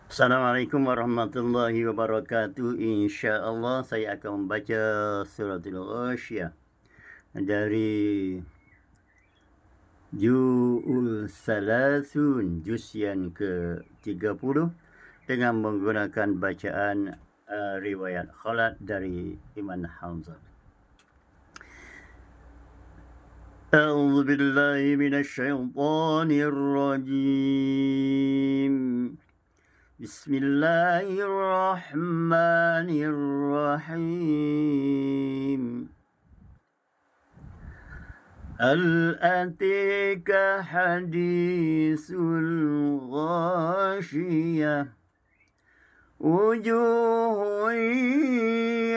Assalamualaikum warahmatullahi wabarakatuh. InsyaAllah saya akan membaca suratul Ghasyiyah dari Ju'ul Salasun, juz yang ke-30 dengan menggunakan bacaan riwayat Khalad dari Imam Hamzah. A'udzu billahi minasyaitonir rajim. Bismillahirrahmanirrahim. Hal atika hadisul ghashiyah wujuhun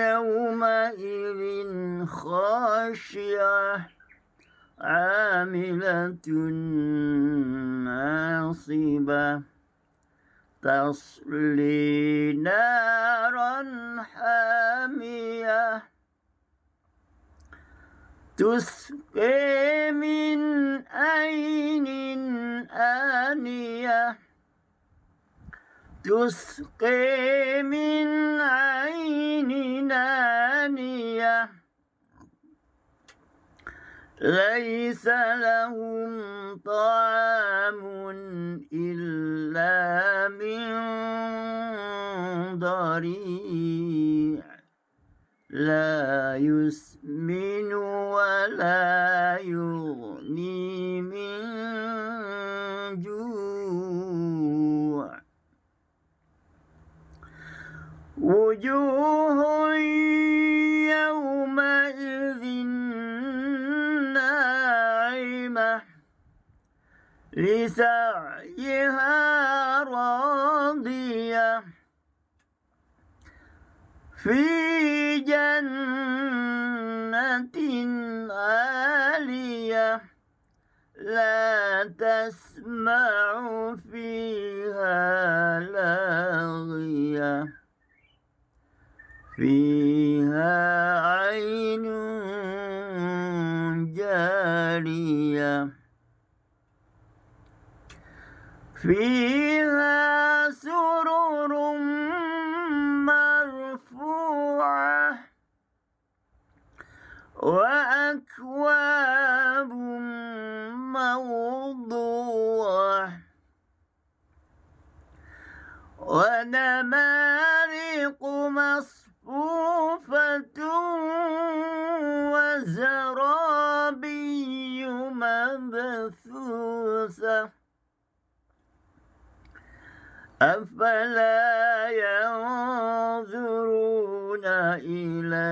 yawma'idhin khashiyah amilatun nasibah تصلي نارا حامية تسقي من عين آنية تسقي من عين آنية ليس لهم طعام إلا من ضريع لا يسمن ولا يغني من جوع وجوه يومئذ ناعمة لسعيها راضية في جنة عالية لا تسمع فيها لاغية فيها عين جارية فيها سرر مرفوعة وأكواب موضوعة ونمارق مصفوفة وزرابي مبثوثة أفلا ينظرون إلى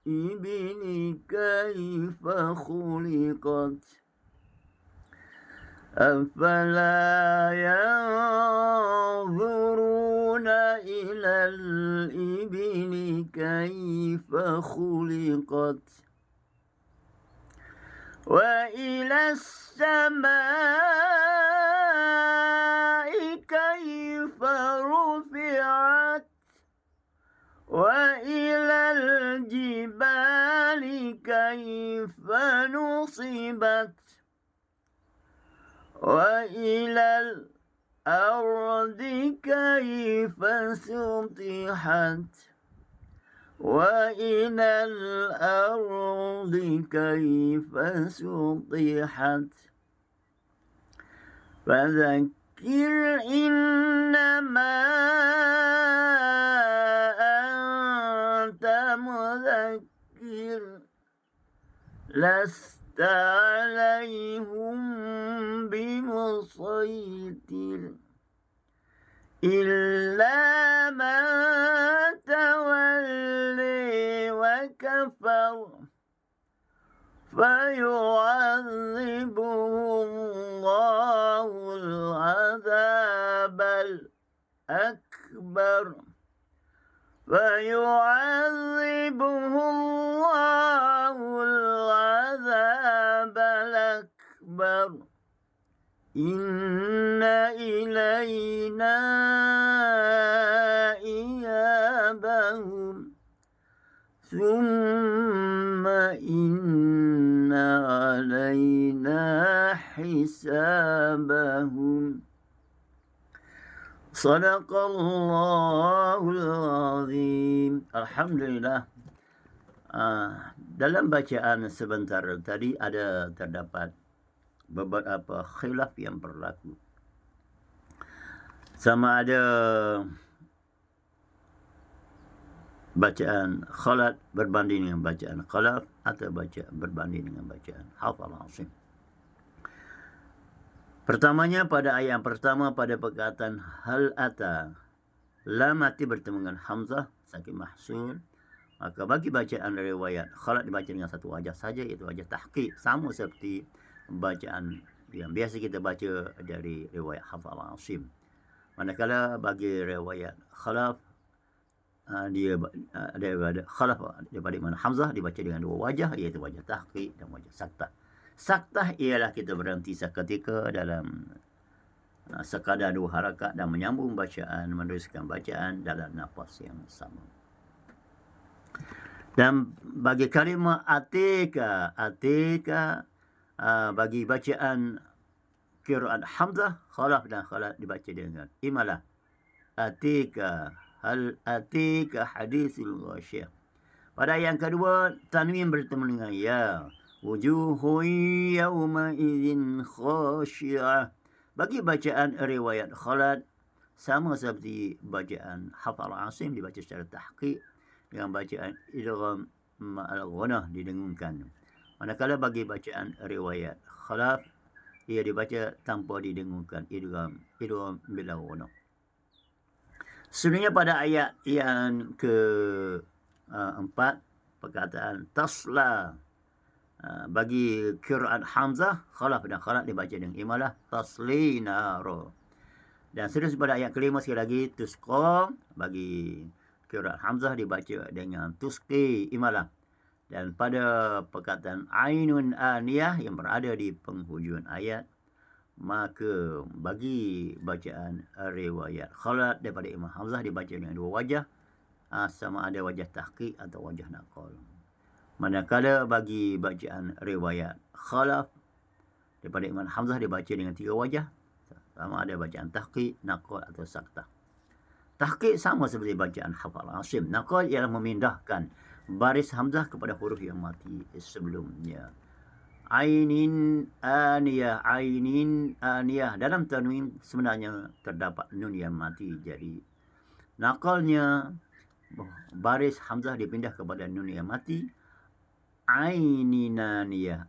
الإبل كيف خلقت أفلا ينظرون إلى الإبل كيف خلقت وإلى السماء كيف رفعت وإلى الجبال كيف نصبت وإلى الأرض كيف سطحت وإلى الأرض كيف سطحت فذكر إنما أنت مذكر لست عليهم بمسيطر إلا من تولي وكفر فيعذبه الله العذاب الأكبر فيعذبه الله العذاب الأكبر إن إلينا إيابهم ثم إن علينا حسابهم Sadaqallahul azim. Alhamdulillah. Dalam bacaan sebentar tadi terdapat beberapa khilaf yang berlaku. Sama ada bacaan khalat berbanding dengan bacaan khalaf atau berbanding dengan bacaan hafal asim. Pertamanya pada ayat yang pertama pada perkataan hal ata, lam mati bertemu dengan hamzah sakit mahsul, maka bagi bacaan riwayat khalat dibaca dengan satu wajah saja, iaitu wajah tahqiq, sama seperti bacaan yang biasa kita baca dari riwayat hafal asim. Manakala bagi riwayat khalaf daripada Imam Hamzah dibaca dengan dua wajah, iaitu wajah tahqiq dan wajah saktah. Saktah ialah kita berhenti seketika dalam sekadar dua harakat dan menyambung bacaan, meneruskan bacaan dalam nafas yang sama. Dan bagi kalimah atika, bagi bacaan qiraat Hamzah, khalaf dan khalat dibaca dengan imalah. Atika, hal atika hadisul ghasyiyah. Pada yang kedua, tanwin bertemu dengan ya. Wujuhun yawma idzin khasyi'ah. Bagi bacaan riwayat khalat, sama seperti bacaan hafal asim dibaca secara tahqiq dengan bacaan idgham ma'al ghunnah didengungkan. Manakala bagi bacaan riwayat khalaf, ia dibaca tanpa didengungkan, idgham bila ghunnah. Sebenarnya pada ayat yang ke-4 perkataan tasla, bagi qiraat Hamzah, khalaf dan khalat dibaca dengan imalah tasli naro. Dan seterusnya pada ayat kelima sekali lagi tusqa, bagi qiraat Hamzah dibaca dengan tusqi imalah. Dan pada perkataan ainun aniyah yang berada di penghujung ayat, maka bagi bacaan riwayat khalat daripada Imam Hamzah dibaca dengan dua wajah, sama ada wajah tahqiq atau wajah naqal. Manakala bagi bacaan riwayat khalaf daripada Imam Hamzah dibaca dengan tiga wajah, sama ada bacaan tahqiq, naqal atau saktah. Tahqiq sama seperti bacaan hafal asim. Naqal ialah memindahkan baris Hamzah kepada huruf yang mati sebelumnya. Ainin aniyah. Dalam tanwin sebenarnya terdapat nun yang mati. Jadi naqalnya baris Hamzah dipindah kepada nun yang mati. Aininaniyah.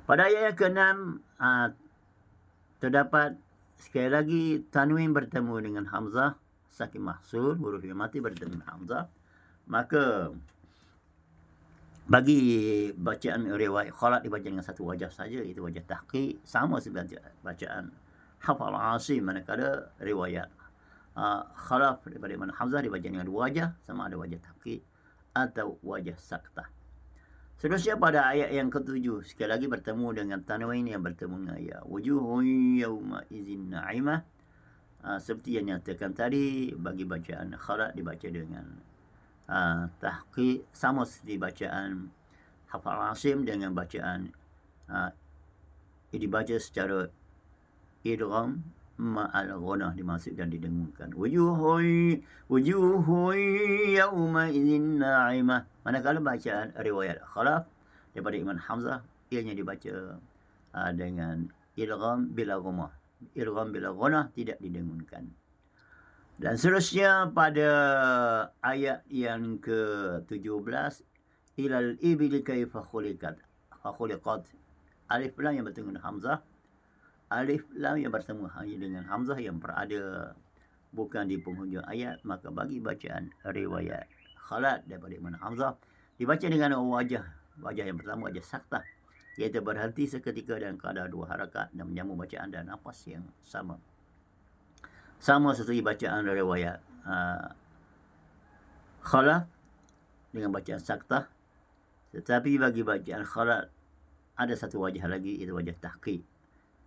Pada ayat yang ke-6 terdapat sekali lagi tanwin bertemu dengan hamzah sakin mahsul, huruf yang mati bertemu dengan hamzah. Maka bagi bacaan riwayat khalat dibaca dengan satu wajah saja, iaitu wajah tahqiq, sama seperti bacaan hafal asim. Manakala riwayat khalaf daripada Imam Hamzah dibaca dengan dua wajah, sama ada wajah tahqiq atau wajah saktah. Seterusnya pada ayat yang ke-7 sekali lagi bertemu dengan tanwin yang bertemu dengan ya. Wujuhun yawma idzin na'imah. Seperti yang nyatakan tadi, bagi bacaan khalat dibaca dengan tahqiq, sama seperti bacaan hafal asim dengan bacaan dibaca secara idgham ma'al ghunnah, dimasukkan didengungkan. Wujuhun yawma idzin na'imah. Manakala bacaan riwayat khalaf daripada Imam Hamzah, ianya dibaca dengan idgham bila ghunnah. Idgham bila ghunnah tidak didengungkan. Dan seterusnya pada ayat yang ke-17, ilal ibili kaifa khuliqat. Alif lam yang bertemu dengan hamzah, alif lam yang bertemu hanya dengan hamzah yang berada bukan di penghujung ayat, maka bagi bacaan riwayat khalat daripada Imam Hamzah dibaca dengan wajah yang pertama, wajah saktah, iaitu berhenti seketika dan kadar dua harakat dan menyambung bacaan dan nafas yang sama. Sama seperti bacaan riwayat khalat dengan bacaan saktah, tetapi bagi bacaan khalat ada satu wajah lagi, iaitu wajah tahqiq,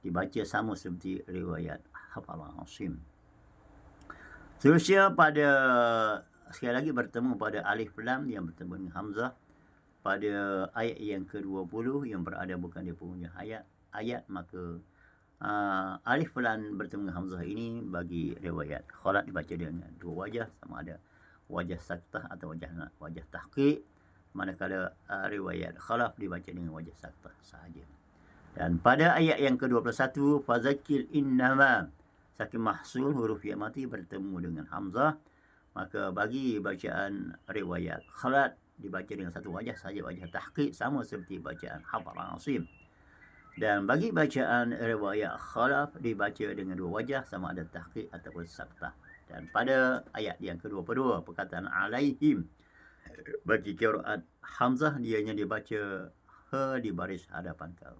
dibaca sama seperti riwayat hafal asim. Seterusnya pada sekali lagi bertemu pada alif lam yang bertemu dengan hamzah pada ayat yang ke-20 yang berada bukan di penghujung ayat, maka alif lam bertemu dengan hamzah ini bagi riwayat khalat dibaca dengan dua wajah, sama ada wajah saktah atau wajah tahqiq, manakala riwayat khalaf dibaca dengan wajah saktah sahaja. Dan pada ayat yang ke-21, fazakir innama, saking mahsul huruf yang mati bertemu dengan hamzah, maka bagi bacaan riwayat khalat dibaca dengan satu wajah saja, wajah tahqiq, sama seperti bacaan Hafs Asim. Dan bagi bacaan riwayat khalaf dibaca dengan dua wajah, sama ada tahqiq ataupun saktah. Dan pada ayat yang ke-22, perkataan alaihim, bagi qiraat hamzah dianya dibaca ha di baris hadapan kau,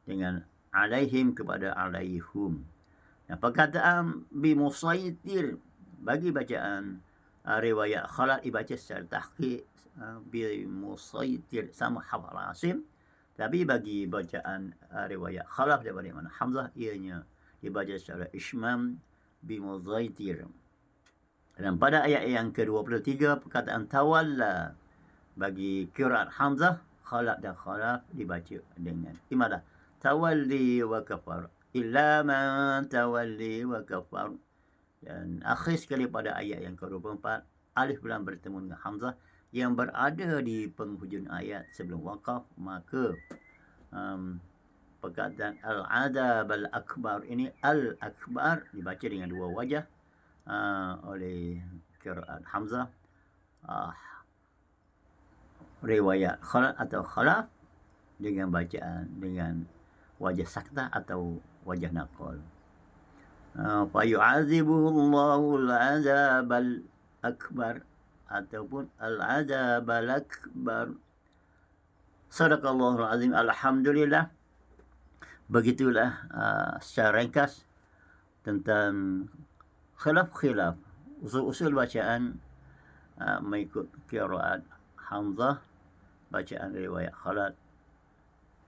dengan alaihim kepada alaihum. Dan perkataan bimusaitir, bagi bacaan riwayat khalat dibaca secara tahqiq bimusaitir, sama Hafs Asim. Tapi bagi bacaan riwayat khalaf daripada Imam Hamzah, ianya dibaca secara ishmam bimuzaitir. Dan pada ayat yang ke-23, perkataan tawalla, bagi qiraat Hamzah, khalaf dan khalaf dibaca dengan imadah tawalli wa kafar, illa man tawalli wa kafar. Dan akhir sekali pada ayat yang ke-24, alif lam bertemu dengan hamzah yang berada di penghujung ayat sebelum waqaf, maka perkataan al-adab al-akbar ini, al-akbar dibaca dengan dua wajah oleh qiraat hamzah, riwayat khalat atau khalaf dengan bacaan dengan wajah saktah atau wajah naqal. Fa yu'adzibuhu Allahu al-'adzab al-akbar ataupun al-'adzab al-akbar. Sadaqallahul azim. Alhamdulillah. Begitulah secara ringkas tentang khilaf usul bacaan mengikut qiraat hamzah, bacaan riwayat khalat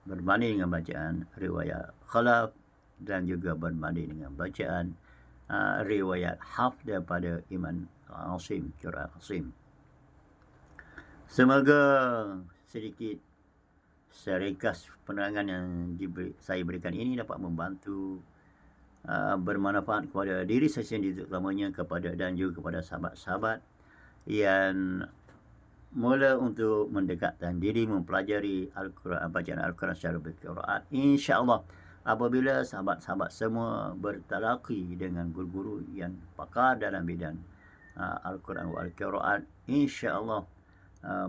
berbanding dengan bacaan riwayat khalaf, dan juga berbanding dengan bacaan riwayat Hafs daripada Imam Asim, qiraat Asim. Semoga sedikit seringkas penerangan yang saya berikan ini dapat membantu bermanfaat kepada diri saya sendiri, terutamanya kepada dan juga kepada sahabat-sahabat yang mula untuk mendekatkan diri mempelajari Al-Quran, bacaan Al-Quran secara berqiraat. InsyaAllah apabila sahabat-sahabat semua bertalaqi dengan guru-guru yang pakar dalam bidang Al-Quran wa Al-Qiraat, insyaAllah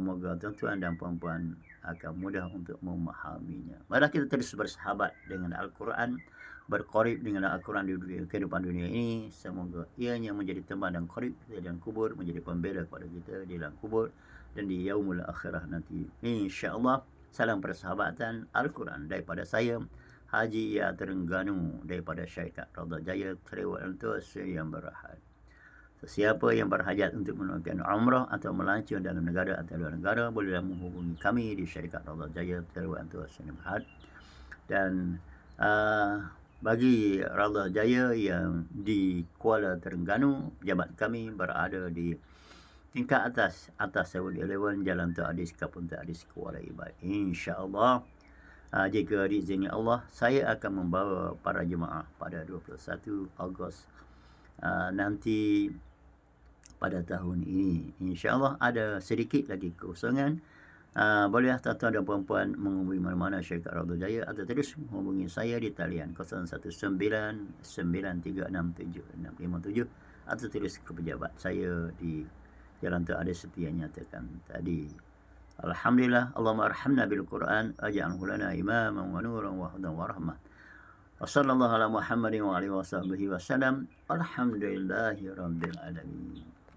moga tuan-tuan dan puan-puan akan mudah untuk memahaminya. Marilah kita terus bersahabat dengan Al-Quran, berqarib dengan Al-Quran di kehidupan dunia ini. Semoga ianya menjadi teman dan qarib kita dalam kubur, menjadi pembela kepada kita di dalam kubur dan di yaumul akhirah nanti, insyaAllah. Salam persahabatan Al-Quran daripada saya, Haji Ya Terengganu, daripada Syarikat Raudhah Jaya, Terawal yang berhad. Sesiapa yang berhajat untuk menunaikan umrah atau melancong dalam negara atau luar negara, bolehlah menghubungi kami di Syarikat Raudhah Jaya, Terawal yang berhad. Dan bagi Raudhah Jaya yang di Kuala Terengganu, pejabat kami berada di tingkat atas 7-Eleven, Jalan Tun Adis, Kampung Tun Adis, Kuala Ibai. InsyaAllah, jika diizini Allah, saya akan membawa para jemaah pada 21 Ogos nanti pada tahun ini. InsyaAllah ada sedikit lagi kekosongan. Bolehlah tuan-tuan dan puan-puan menghubungi mana-mana Syarikat Raudhah Jaya atau terus menghubungi saya di talian 01993676657 atau terus ke pejabat saya di Jalan Tun Adis seperti yang nyatakan tadi. Alhamdulillah. Allahumma arhamna bil Quran aj'alhu lana imaman wa nuran wa hudan wa rahmah. Wa sallallahu ala Muhammadin wa alihi wa sahbihi wa sallam. Alhamdulillahi rabbil alamin.